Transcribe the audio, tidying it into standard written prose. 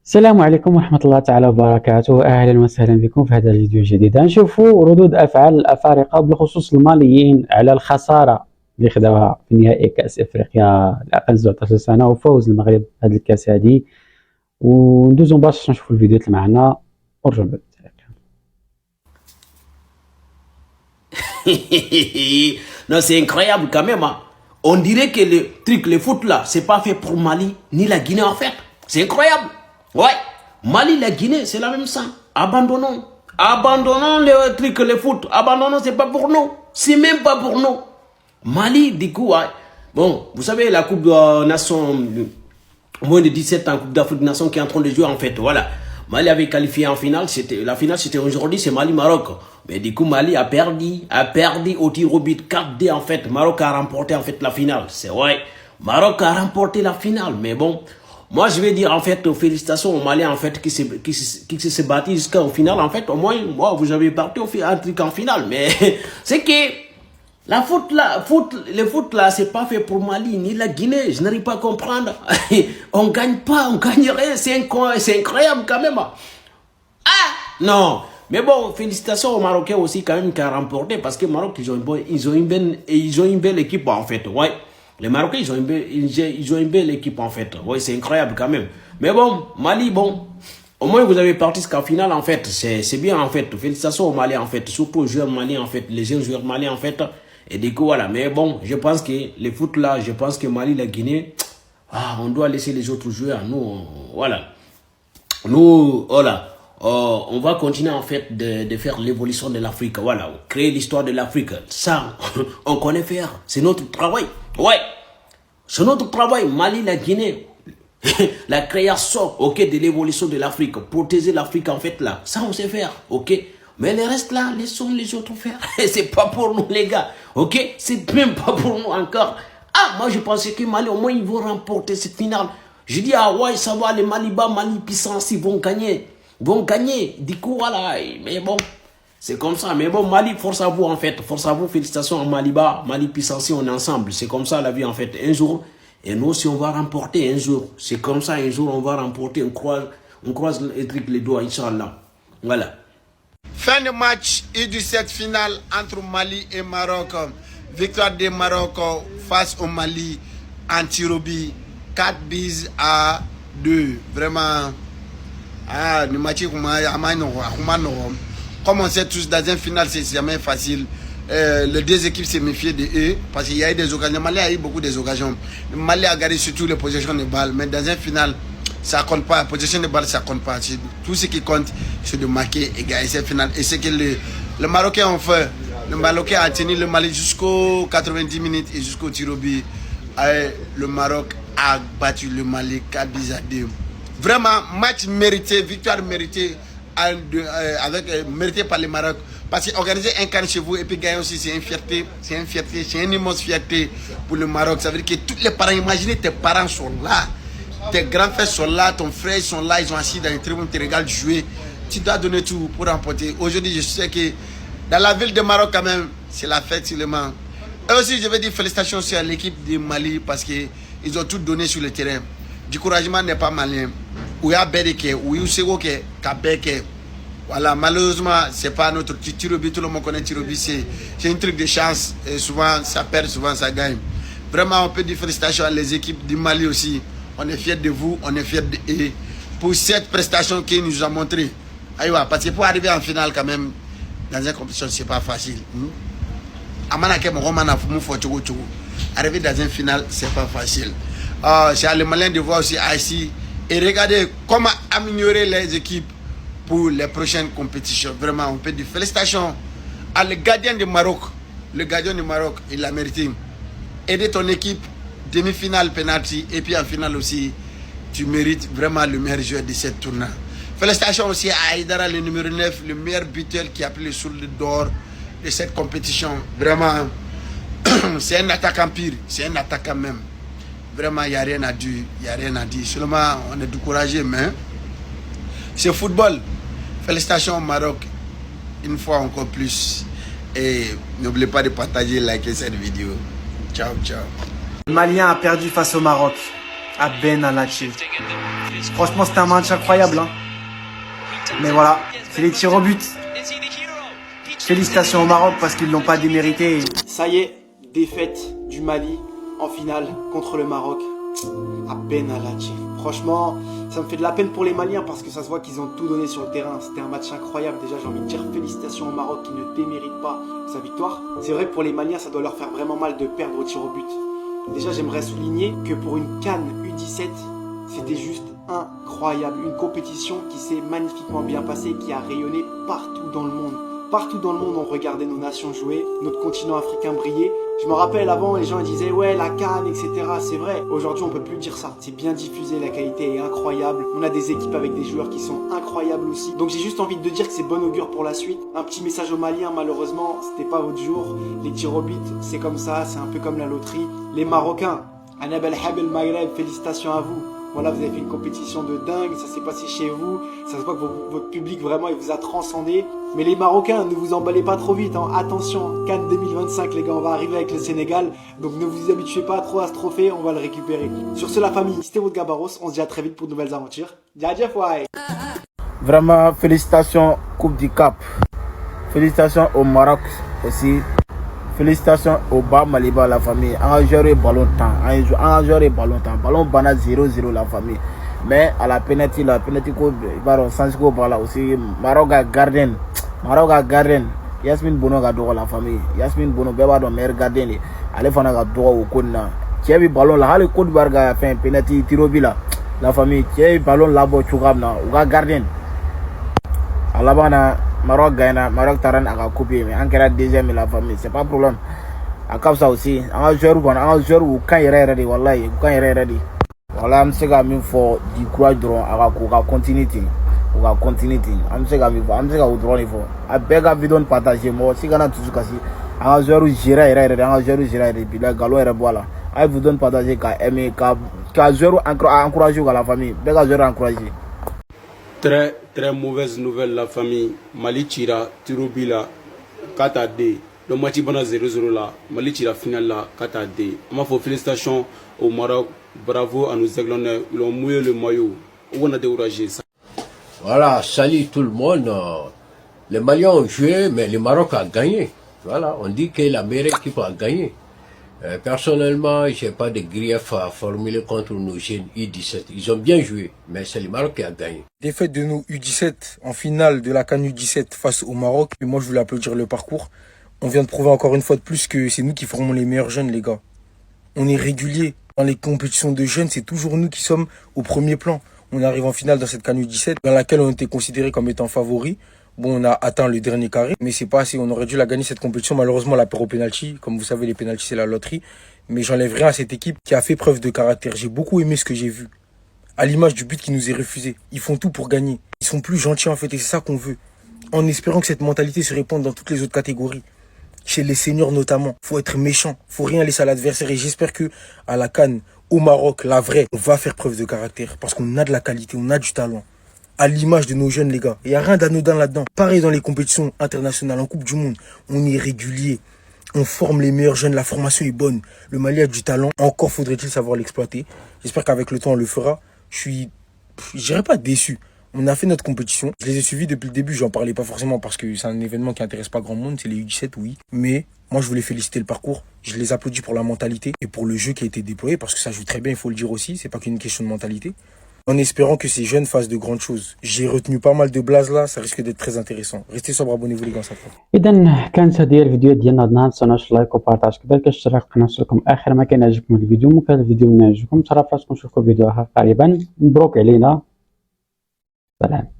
السلام عليكم ورحمة الله تعالى وبركاته، أهلا وسهلا بكم في هذا الفيديو الجديد. غنشوفوا ردود أفعال الأفارقة بالخصوص الماليين على الخسارة اللي خداوها في نهائي كأس إفريقيا لأقل 19 سنة وفوز المغرب هذا الكأس هادي، وندوزو مباشرة نشوفوا الفيديوهات اللي معنا ونرجعو بعد التعليق. Non, c'est incroyable quand même. Hein. On dirait que le truc, le foot là, c'est pas fait pour Mali ni la Guinée en fait. C'est incroyable. Ouais. Mali, la Guinée, c'est la même sang. Abandonnons. Abandonnons le truc, le foot. Abandonnons, c'est pas pour nous. C'est même pas pour nous. Mali, du coup, ouais. Bon, vous savez, la Coupe de Nations, moins de 17 ans, Coupe d'Afrique des Nations qui est en train de jouer en fait. Voilà. Mali avait qualifié en finale, la finale c'était aujourd'hui, c'est Mali-Maroc. Mais du coup, Mali a perdu au tir au but 4-2 en fait. Maroc a remporté en fait la finale, c'est vrai. Maroc a remporté la finale, mais bon, moi je vais dire en fait, félicitations aux Maliens en fait qui se battent jusqu'au final en fait. Au moins, moi, vous avez parti un truc en finale, mais c'est que le foot là, c'est pas fait pour Mali ni la Guinée. Je n'arrive pas à comprendre. On gagne pas, on gagne rien. C'est incroyable quand même. Ah non. Mais bon, félicitations aux Marocains aussi quand même qui ont remporté parce que Maroc ils ont une belle équipe en fait. Ouais. Les Marocains ils ont une belle équipe en fait. Ouais, c'est incroyable quand même. Mais bon, Mali bon. Au moins, vous avez parti jusqu'en finale, en fait. C'est bien, en fait. Félicitations aux Maliens, en fait. Surtout aux joueurs maliens, en fait. Les jeunes joueurs maliens, en fait. Et du coup, voilà. Mais bon, je pense que les foot là, je pense que Mali, la Guinée, on doit laisser les autres joueurs. Nous, voilà. Nous, voilà. On va continuer, en fait, de faire l'évolution de l'Afrique. Voilà. Créer l'histoire de l'Afrique. Ça, on connaît faire. C'est notre travail. Ouais. C'est notre travail. Mali, la Guinée. La création, ok, de l'évolution de l'Afrique, protéger l'Afrique en fait là, ça on sait faire, ok. Mais le reste là, laissons les autres faire. C'est pas pour nous les gars, ok. C'est même pas pour nous encore. Ah, moi je pensais que Mali au moins ils vont remporter cette finale. Je dis ah ouais ça va les Maliba, Mali puissance ils vont gagner, Du coup voilà, mais bon. C'est comme ça, mais bon, Mali, force à vous en fait, force à vous, félicitations à Maliba, Mali puissance, on est ensemble, c'est comme ça la vie en fait, un jour. Et nous aussi, on va remporter un jour. C'est comme ça, un jour, on va remporter. On croise les doigts, Inch'Allah. Voilà. Fin de match U17 finale entre Mali et Maroc. Victoire du Maroc face au Mali en Tirobi. 4 buts à 2. Vraiment. Le match, comme on sait tous, dans un final, c'est jamais facile. Les deux équipes se méfiaient de eux parce qu'il y a eu des occasions. Le Mali a eu beaucoup d'occasions. Le Mali a gardé surtout les possessions de balles, mais dans un final, ça compte pas. La possession de balles, ça compte pas. Tout ce qui compte, c'est de marquer et gagner cette finale. Et c'est que les Marocains ont fait. Le Marocain a tenu le Mali jusqu'aux 90 minutes et jusqu'au tir au but. Le Maroc a battu le Mali 4 buts à 2. Vraiment, match mérité, victoire méritée, méritée par le Maroc. Parce qu'organiser un CAN chez vous et puis gagner aussi, c'est une fierté, c'est une immense fierté pour le Maroc. Ça veut dire que tous les parents, imaginez tes parents sont là, tes grands frères sont là, ton frère sont là, ils sont assis dans les tribunes, tu regardes jouer. Tu dois donner tout pour remporter. Aujourd'hui, je sais que dans la ville de Maroc quand même, c'est la fête seulement. Et aussi, je veux dire félicitations aussi à l'équipe de Mali parce qu'ils ont tout donné sur le terrain. Découragement n'est pas malin. Ou y a Bédeke, ou y a Kabeke. Voilà, malheureusement, c'est pas notre Tirobi, tout le monde connaît Tirobi, c'est un truc de chance. Et souvent, ça perd, souvent, ça gagne. Vraiment, on peut dire félicitations à les équipes du Mali aussi. On est fiers de vous, on est fiers de eux. Pour cette prestation qu'ils nous ont montré. Aïwa, parce que pour arriver en finale, quand même, dans une compétition, c'est pas facile. Arriver dans une finale, c'est pas facile. C'est à les Maliens de voir aussi ici et regarder comment améliorer les équipes pour les prochaines compétitions. Vraiment, on peut dire félicitations à le gardien du Maroc. Le gardien du Maroc, il l'a mérité. Aider ton équipe, demi-finale, penalty, et puis en finale aussi, tu mérites vraiment le meilleur joueur de cette tournoi. Félicitations aussi à Aïdara, le numéro 9, le meilleur buteur qui a pris le soulier d'or de cette compétition. Vraiment, c'est un attaquant pire, c'est un attaquant même. Vraiment, il n'y a rien à dire, Seulement, on est découragé, mais c'est football. Félicitations au Maroc, une fois encore plus. Et n'oubliez pas de partager et liker cette vidéo. Ciao, ciao. Le Malien a perdu face au Maroc. à Ben Alachi. Franchement, c'était un match incroyable. Hein. Mais voilà, c'est les tirs au but. Félicitations au Maroc parce qu'ils ne l'ont pas démérité. Ça y est, défaite du Mali en finale contre le Maroc à Ben Alachi. Franchement, ça me fait de la peine pour les Maliens parce que ça se voit qu'ils ont tout donné sur le terrain. C'était un match incroyable. Déjà, j'ai envie de dire félicitations au Maroc qui ne démérite pas sa victoire. C'est vrai que pour les Maliens, ça doit leur faire vraiment mal de perdre au tir au but. Déjà, j'aimerais souligner que pour une CAN U17, c'était juste incroyable. Une compétition qui s'est magnifiquement bien passée, qui a rayonné partout dans le monde. Partout dans le monde, on regardait nos nations jouer, notre continent africain briller. Je me rappelle avant, les gens disaient ouais la CAN, etc. C'est vrai. Aujourd'hui, on peut plus dire ça. C'est bien diffusé, la qualité est incroyable. On a des équipes avec des joueurs qui sont incroyables aussi. Donc j'ai juste envie de dire que c'est bon augure pour la suite. Un petit message aux Maliens, malheureusement, c'était pas votre jour. Les tirs au but, c'est comme ça, c'est un peu comme la loterie. Les Marocains, Anab El Hab El Maghreb, félicitations à vous. Voilà, vous avez fait une compétition de dingue, ça s'est passé chez vous. Ça se voit que votre public, vraiment, il vous a transcendé. Mais les Marocains, ne vous emballez pas trop vite. Hein. Attention, CAN 2025, les gars, on va arriver avec le Sénégal. Donc ne vous habituez pas trop à ce trophée, on va le récupérer. Sur ce, la famille, c'était votre Gabaros. On se dit à très vite pour de nouvelles aventures. Dja Fouaï. Vraiment, félicitations Coupe du Cap. Félicitations au Maroc aussi. Félicitations au Bas Maliba, la famille. Un joueur ballon temps. Un joueur ballon temps. Ballon bana 0-0 la famille. Mais à la penalty, ko baro Sansko bala aussi. Maroc a gardien. Yasmine Bono ga dogo la famille. Yasmine Bono beba do meilleur gardien. Ale fana ga dogo o konna. Tiebi ballon la hali Côte d'Ivoire ga fait penalty tirobi la famille. Tiebi ballon la bo chugabna. O ga gardien. Alabana Maroc gagne, Maroc taran aga copier mais en cas deuxième la famille c'est pas problème. À cause ça aussi, un joueur ou quand il est ready wallahi, quand il est ready. Voilà, am se ga min for du courage draw aga ko ga continuity. Am se ga o draw ni for. A bega vidéo partager mo si gana tuzu kasi. Un joueur géré puis la galo est voilà. I vous donne partager ka aimer ka joueur encourager la famille. Bega joueur encourager. Très mauvaise nouvelle la famille. Mali tira Tirobila 4-2. Le match bana 0-0 là. Mali tira finale là 4-2. On m'a fait félicitations au Maroc. Bravo à nos aiglons. Ils ont mouillé le maillot. On a découragé ça. Voilà, salut tout le monde. Les Maliens ont joué, mais le Maroc a gagné. Voilà, on dit que la meilleure équipe a gagné. Personnellement, je n'ai pas de grief à formuler contre nos jeunes U17. Ils ont bien joué, mais c'est le Maroc qui a gagné. Défaite de nos U17 en finale de la CAN U17 face au Maroc. Et moi, je voulais applaudir le parcours. On vient de prouver encore une fois de plus que c'est nous qui formons les meilleurs jeunes, les gars. On est réguliers. Dans les compétitions de jeunes, c'est toujours nous qui sommes au premier plan. On arrive en finale dans cette CAN U17, dans laquelle on était considérés comme étant favoris. Bon, on a atteint le dernier carré, mais c'est pas assez. On aurait dû la gagner cette compétition. Malheureusement, la perd au penalty. Comme vous savez, les penalties, c'est la loterie. Mais j'enlève rien à cette équipe qui a fait preuve de caractère. J'ai beaucoup aimé ce que j'ai vu. À l'image du but qui nous est refusé. Ils font tout pour gagner. Ils sont plus gentils, en fait, et c'est ça qu'on veut. En espérant que cette mentalité se répande dans toutes les autres catégories. Chez les seniors notamment. Faut être méchant. Faut rien laisser à l'adversaire. Et j'espère que, à la CAN, au Maroc, la vraie, on va faire preuve de caractère. Parce qu'on a de la qualité, on a du talent. À l'image de nos jeunes, les gars. Il n'y a rien d'anodin là-dedans. Pareil dans les compétitions internationales, en Coupe du Monde. On est régulier. On forme les meilleurs jeunes. La formation est bonne. Le Mali a du talent. Encore faudrait-il savoir l'exploiter. J'espère qu'avec le temps, on le fera. Je dirais pas déçu. On a fait notre compétition. Je les ai suivis depuis le début. J'en parlais pas forcément parce que c'est un événement qui intéresse pas grand monde. C'est les U17, oui. Mais moi, je voulais féliciter le parcours. Je les applaudis pour la mentalité et pour le jeu qui a été déployé parce que ça joue très bien, il faut le dire aussi. C'est pas qu'une question de mentalité. En espérant que ces jeunes fassent de grandes choses. J'ai retenu pas mal de blazes là, ça risque d'être très intéressant. Restez sobre, abonnez-vous les gars, ça fait. اذا كانت هذه الفيديو ديالنا ما تنسوناش لايك وبارطاج كذلك اشتراك في القناه لكم اخر ما كان يعجبكم الفيديو ممكن الفيديو من يعجبكم ترى فراسكم نشوفكم فيديوها قريبا مبروك علينا سلام.